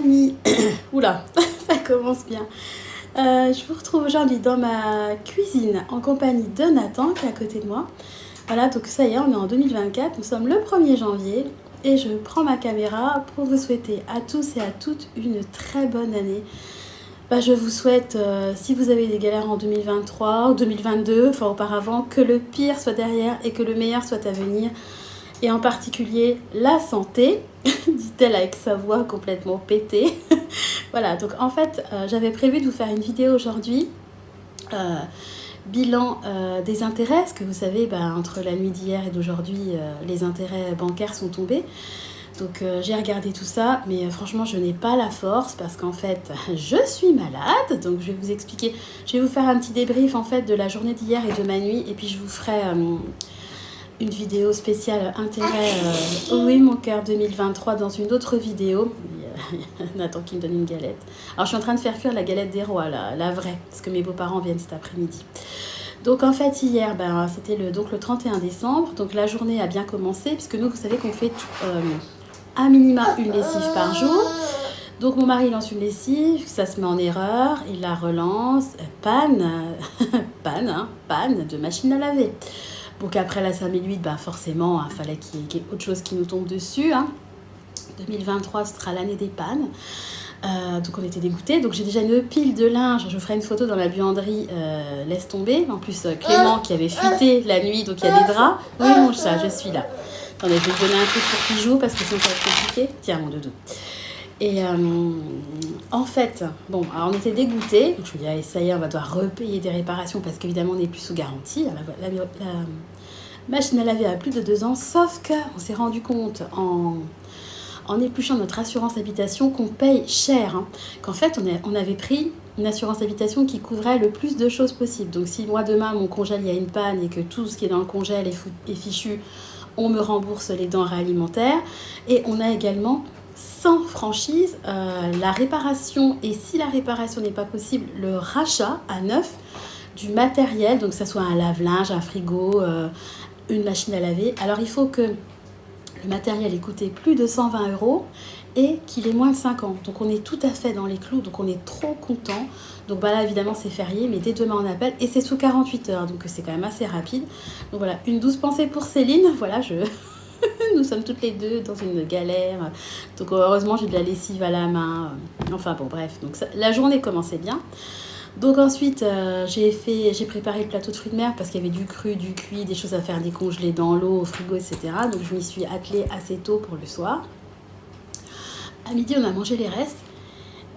amis, oula, ça commence bien. Je vous retrouve aujourd'hui dans ma cuisine en compagnie de Nathan qui est à côté de moi. Voilà, donc ça y est, on est en 2024, nous sommes le 1er janvier et je prends ma caméra pour vous souhaiter à tous et à toutes une très bonne année. Je vous souhaite, si vous avez des galères en 2023 ou 2022, enfin auparavant, que le pire soit derrière et que le meilleur soit à venir. Et en particulier la santé, dit-elle avec sa voix complètement pétée. Voilà, donc en fait, j'avais prévu de vous faire une vidéo aujourd'hui, bilan des intérêts, parce que vous savez, entre la nuit d'hier et d'aujourd'hui, les intérêts bancaires sont tombés. Donc j'ai regardé tout ça, mais franchement, je n'ai pas la force parce qu'en fait, je suis malade. Donc je vais vous expliquer, je vais vous faire un petit débrief en fait de la journée d'hier et de ma nuit, et puis je vous ferai une vidéo spéciale intérêt oui mon cœur 2023 dans une autre vidéo. Nathan qui me donne une galette. Alors je suis en train de faire cuire la galette des rois, la vraie, parce que mes beaux-parents viennent cet après-midi. Donc en fait hier, c'était le 31 décembre, donc la journée a bien commencé, puisque nous vous savez qu'on fait à minima une lessive par jour. Donc mon mari lance une lessive, ça se met en erreur, il la relance, panne de machine à laver. Donc après la 5008, forcément, il fallait qu'il y ait autre chose qui nous tombe dessus. 2023, ce sera l'année des pannes. Donc on était dégoûtés. Donc j'ai déjà une pile de linge. Je vous ferai une photo dans la buanderie. Laisse tomber. En plus, Clément qui avait fuité la nuit, donc il y a des draps. Oui, mon chat, je suis là. Attendez, je vais te donner un truc pour qu'il joue parce que sinon ça va être compliqué. Tiens, mon doudou. Et en fait, alors on était dégoûtés. Donc je me dis, allez, ça y est, on va devoir repayer des réparations parce qu'évidemment, on n'est plus sous garantie. La machine à laver a plus de 2 ans, sauf qu'on s'est rendu compte en épluchant notre assurance habitation qu'on paye cher. Qu'en fait, on avait pris une assurance habitation qui couvrait le plus de choses possible. Donc si moi, demain, mon congèle, il y a une panne et que tout ce qui est dans le congèle est fichu, on me rembourse les denrées alimentaires. Et on a également, sans franchise, la réparation. Et si la réparation n'est pas possible, le rachat à neuf du matériel, donc que ce soit un lave-linge, un frigo, une machine à laver. Alors il faut que le matériel ait coûté plus de 120 € et qu'il ait moins de 5 ans. Donc on est tout à fait dans les clous, donc on est trop content. Donc là évidemment c'est férié, mais dès demain on appelle et c'est sous 48 heures, donc c'est quand même assez rapide. Donc voilà, une douce pensée pour Céline, voilà, nous sommes toutes les deux dans une galère. Donc heureusement j'ai de la lessive à la main, enfin bon bref, donc la journée commençait bien. Donc ensuite, j'ai préparé le plateau de fruits de mer parce qu'il y avait du cru, du cuit, des choses à faire décongeler dans l'eau, au frigo, etc. Donc je m'y suis attelée assez tôt pour le soir. À midi, on a mangé les restes.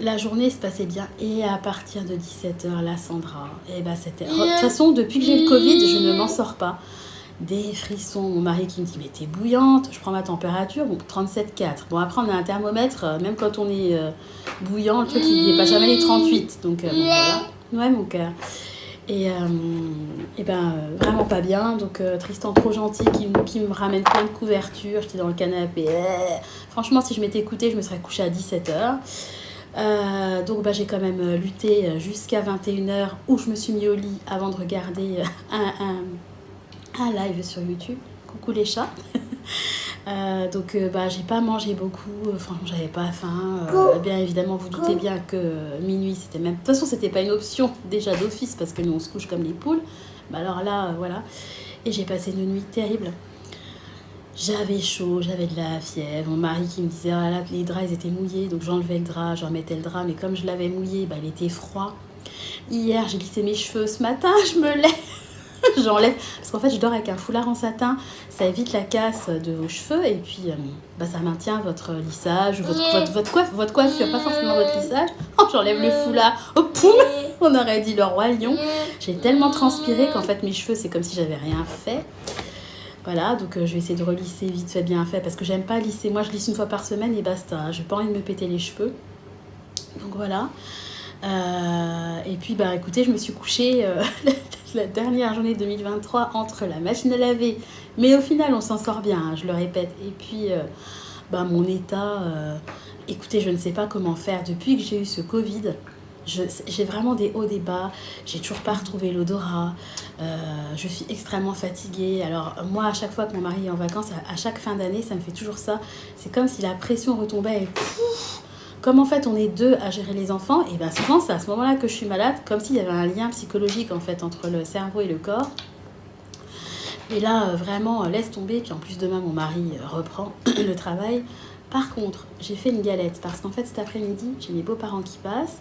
La journée se passait bien. Et à partir de 17 h, la Sandra, c'était... De toute façon, depuis que j'ai le Covid, je ne m'en sors pas. Des frissons, mon mari qui me dit « mais t'es bouillante », je prends ma température, 37,4. Bon, après on a un thermomètre, même quand on est bouillant, le truc il dépasse jamais les 38, donc voilà. Ouais mon cœur. Et vraiment pas bien, donc Tristan trop gentil qui me ramène plein de couvertures, j'étais dans le canapé. Franchement si je m'étais écoutée, je me serais couchée à 17 h. Donc j'ai quand même lutté jusqu'à 21 h où je me suis mis au lit avant de regarder un live sur YouTube. Coucou les chats. Donc j'ai pas mangé beaucoup, franchement j'avais pas faim. Bien évidemment vous doutez bien que minuit c'était même... De toute façon c'était pas une option déjà d'office parce que nous on se couche comme les poules. Alors là voilà. Et j'ai passé une nuit terrible. J'avais chaud, j'avais de la fièvre. Mon mari qui me disait ah là, les draps ils étaient mouillés, donc j'enlevais le drap, j'en mettais le drap, mais comme je l'avais mouillé, il était froid. Hier j'ai lissé mes cheveux, ce matin je me lève. J'enlève, parce qu'en fait je dors avec un foulard en satin, ça évite la casse de vos cheveux et puis ça maintient votre lissage, votre coiffure, pas forcément votre lissage. J'enlève le foulard, oh poum, on aurait dit le roi lion. J'ai tellement transpiré qu'en fait mes cheveux c'est comme si j'avais rien fait. Voilà, donc je vais essayer de relisser vite fait bien fait parce que j'aime pas lisser, moi je lisse une fois par semaine et basta, j'ai pas envie de me péter les cheveux. Donc voilà. Et puis écoutez, je me suis couchée la dernière journée de 2023 entre la machine à laver, mais au final on s'en sort bien, je le répète, et puis mon état, écoutez, je ne sais pas comment faire depuis que j'ai eu ce Covid. J'ai vraiment des hauts, des bas, j'ai toujours pas retrouvé l'odorat, je suis extrêmement fatiguée. Alors moi à chaque fois que mon mari est en vacances, à chaque fin d'année ça me fait toujours ça, c'est comme si la pression retombait et pouf. comme en fait on est deux à gérer les enfants, et bien souvent c'est à ce moment-là que je suis malade, comme s'il y avait un lien psychologique en fait entre le cerveau et le corps. Et là, vraiment, laisse tomber. Puis en plus, demain, mon mari reprend le travail. Par contre, j'ai fait une galette parce qu'en fait, cet après-midi, j'ai mes beaux-parents qui passent.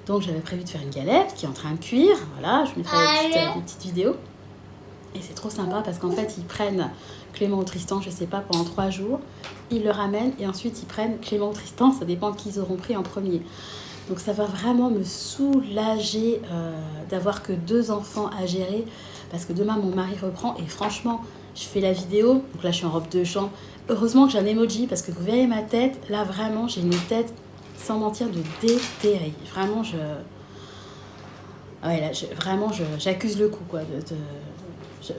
Donc, j'avais prévu de faire une galette qui est en train de cuire. Voilà, je mettrai des petites vidéos. Et c'est trop sympa parce qu'en fait, ils prennent Clément ou Tristan, je sais pas, pendant 3 jours. Ils le ramènent et ensuite, ils prennent Clément ou Tristan. Ça dépend de qui ils auront pris en premier. Donc, ça va vraiment me soulager d'avoir que 2 enfants à gérer. Parce que demain, mon mari reprend et franchement, je fais la vidéo. Donc là, je suis en robe de chambre. Heureusement que j'ai un emoji parce que vous verrez ma tête. Là, vraiment, j'ai une tête, sans mentir, de déterrée. Vraiment, ouais, là, j'accuse le coup, quoi.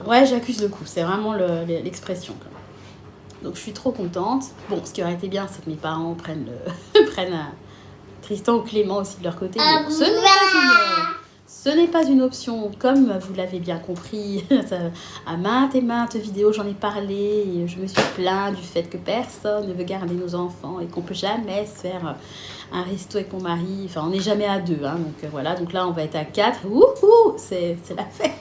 Ouais, j'accuse le coup. C'est vraiment l'expression. Quoi. Donc, je suis trop contente. Bon, ce qui aurait été bien, c'est que mes parents prennent Tristan ou Clément aussi de leur côté. Mais bon, ce n'est pas une option, comme vous l'avez bien compris, à maintes et maintes vidéos, j'en ai parlé, et je me suis plaint du fait que personne ne veut garder nos enfants et qu'on ne peut jamais se faire un resto avec mon mari, enfin on n'est jamais à 2, hein, donc voilà, donc là on va être à 4, c'est la fête.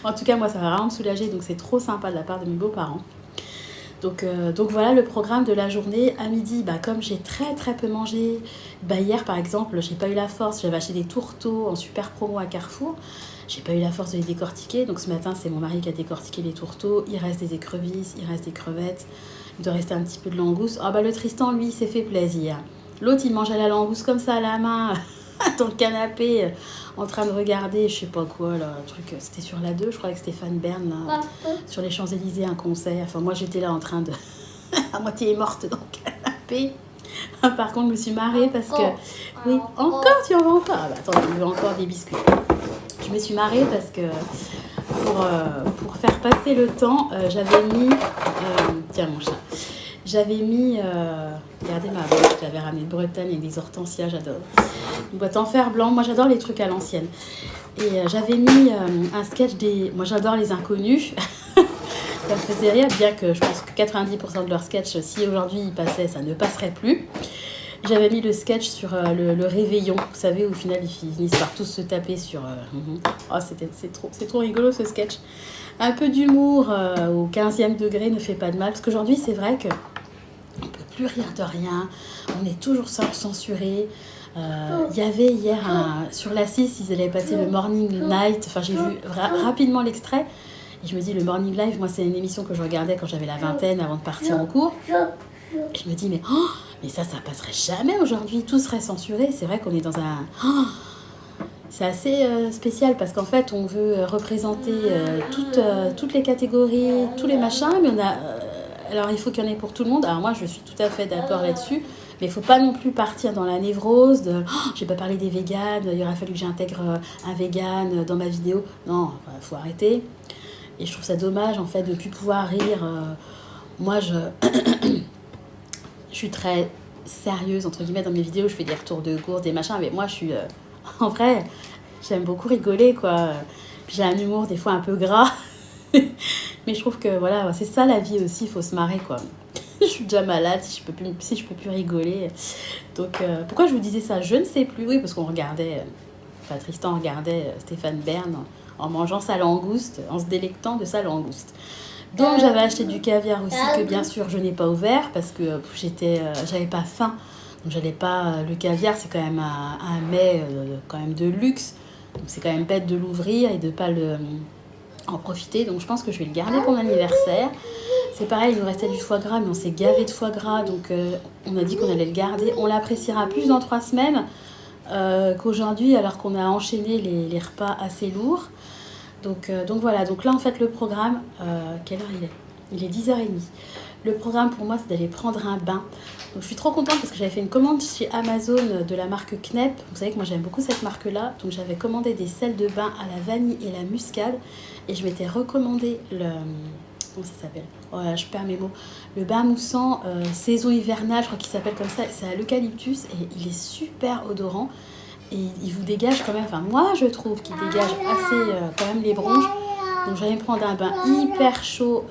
En tout cas moi ça va vraiment me soulager, donc c'est trop sympa de la part de mes beaux-parents. Donc voilà le programme de la journée. À midi, comme j'ai très très peu mangé, hier par exemple, j'ai pas eu la force, j'avais acheté des tourteaux en super promo à Carrefour, j'ai pas eu la force de les décortiquer, donc ce matin c'est mon mari qui a décortiqué les tourteaux, il reste des écrevisses, il reste des crevettes, il doit rester un petit peu de langouste. Le Tristan lui il s'est fait plaisir, l'autre il mangeait la langouste comme ça à la main, dans le canapé, en train de regarder, je sais pas quoi, là, un truc, c'était sur la 2, je crois, avec Stéphane Bern, là, sur les Champs-Élysées, un concert. Enfin, moi, j'étais là en train de... à moitié morte dans le canapé. Par contre, je me suis marrée parce que... Oui, encore, tu en veux encore? Attends, je veux encore des biscuits. Je me suis marrée parce que pour faire passer le temps, j'avais mis... tiens, mon chat. J'avais mis... regardez ma boîte, j'avais ramené de Bretagne avec des hortensias, j'adore. Une boîte en fer blanc, moi j'adore les trucs à l'ancienne. Et j'avais mis un sketch des... Moi j'adore les inconnus. Ça me faisait rire, bien que je pense que 90% de leurs sketchs, si aujourd'hui ils passaient, ça ne passerait plus. J'avais mis le sketch sur le réveillon, vous savez, au final ils finissent par tous se taper sur... Oh, c'est trop rigolo ce sketch. Un peu d'humour au 15e degré ne fait pas de mal, parce qu'aujourd'hui c'est vrai que on ne peut plus rire de rien, on est toujours censuré. Il y avait hier, sur la 6, ils allaient passer le Morning Night, enfin j'ai vu rapidement l'extrait, et je me dis, le Morning Live, moi c'est une émission que je regardais quand j'avais la vingtaine, avant de partir en cours. Et je me dis, mais ça passerait jamais aujourd'hui, tout serait censuré. C'est vrai qu'on est dans un... c'est assez spécial parce qu'en fait, on veut représenter toutes les catégories, tous les machins, mais on a... alors, il faut qu'il y en ait pour tout le monde. Alors moi, je suis tout à fait d'accord là-dessus. Mais il ne faut pas non plus partir dans la névrose de « j'ai pas parlé des véganes, il aurait fallu que j'intègre un végane dans ma vidéo ». Non, il faut arrêter. Et je trouve ça dommage, en fait, de ne plus pouvoir rire. Moi, je suis très sérieuse, entre guillemets, dans mes vidéos. Je fais des retours de course, des machins. Mais moi, je suis... en vrai, j'aime beaucoup rigoler, quoi. Puis j'ai un humour, des fois, un peu gras. Mais je trouve que, voilà, c'est ça la vie aussi. Il faut se marrer, quoi. Je suis déjà malade si je peux plus rigoler. Donc, pourquoi je vous disais ça? Je ne sais plus. Oui, parce qu'on regardait... Tristan regardait Stéphane Bern en mangeant sa langouste, en se délectant de sa langouste. Donc j'avais acheté du caviar aussi que bien sûr je n'ai pas ouvert parce que j'avais pas faim. Donc j'allais pas... Le caviar c'est quand même un mets quand même de luxe. Donc c'est quand même bête de l'ouvrir et de pas en profiter. Donc je pense que je vais le garder pour mon anniversaire. C'est pareil, il nous restait du foie gras mais on s'est gavé de foie gras. Donc on a dit qu'on allait le garder. On l'appréciera plus dans 3 semaines. Qu'aujourd'hui alors qu'on a enchaîné les repas assez lourds. Donc voilà, donc là en fait le programme, quelle heure il est 10h30. Le programme pour moi c'est d'aller prendre un bain. Donc je suis trop contente parce que j'avais fait une commande chez Amazon de la marque Knep. Vous savez que moi j'aime beaucoup cette marque là. Donc j'avais commandé des sels de bain à la vanille et la muscade. Et je m'étais recommandé comment ça s'appelle? Oh là, je perds mes mots. Le bain moussant saison hivernale, je crois qu'il s'appelle comme ça. C'est à l'eucalyptus et il est super odorant. Et il vous dégage quand même, enfin moi je trouve qu'il dégage assez quand même les bronches. Donc j'allais me prendre un bain hyper chaud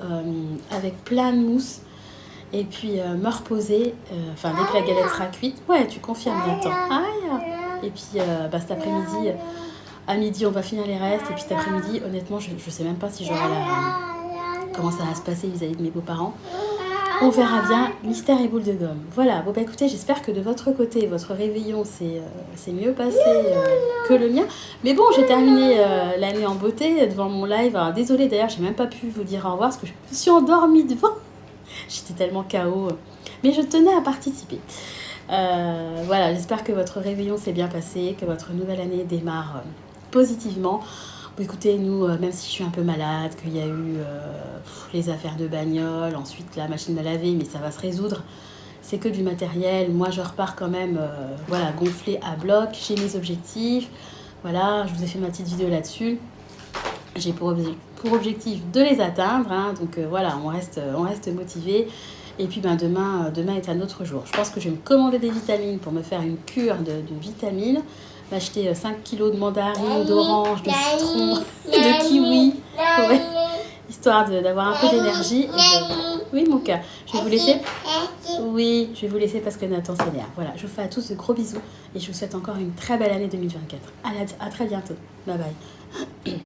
avec plein de mousse. Et puis me reposer, enfin dès que la galette sera cuite. Ouais, tu confirmes, Nathan. Aïe. Et puis cet après-midi, à midi, on va finir les restes. Et puis cet après-midi, honnêtement, je ne sais même pas si j'aurai comment ça va se passer vis-à-vis de mes beaux-parents. On verra bien, mystère et boule de gomme. Voilà, bon bah écoutez, j'espère que de votre côté, votre réveillon c'est mieux passé que le mien. Mais bon, j'ai terminé l'année en beauté devant mon live. Alors, désolée d'ailleurs, j'ai même pas pu vous dire au revoir parce que je me suis endormie devant. J'étais tellement KO. Mais je tenais à participer. Voilà, j'espère que votre réveillon s'est bien passé, que votre nouvelle année démarre positivement. Bon, écoutez, nous, même si je suis un peu malade, qu'il y a eu les affaires de bagnole, ensuite la machine à laver, mais ça va se résoudre. C'est que du matériel. Moi, je repars quand même voilà, gonflée à bloc. J'ai mes objectifs. Voilà, je vous ai fait ma petite vidéo là-dessus. J'ai pour objectif de les atteindre. Hein, donc voilà, on reste motivé. Et puis demain est un autre jour. Je pense que je vais me commander des vitamines pour me faire une cure de vitamines. M'acheter 5 kilos de mandarines, d'oranges, de citron, de kiwi. Ouais. Histoire d'avoir un peu d'énergie. Oui, mon cœur. Je vais vous laisser. Oui, je vais vous laisser parce que Nathan s'énerve. Voilà, je vous fais à tous de gros bisous et je vous souhaite encore une très belle année 2024. À très bientôt. Bye bye.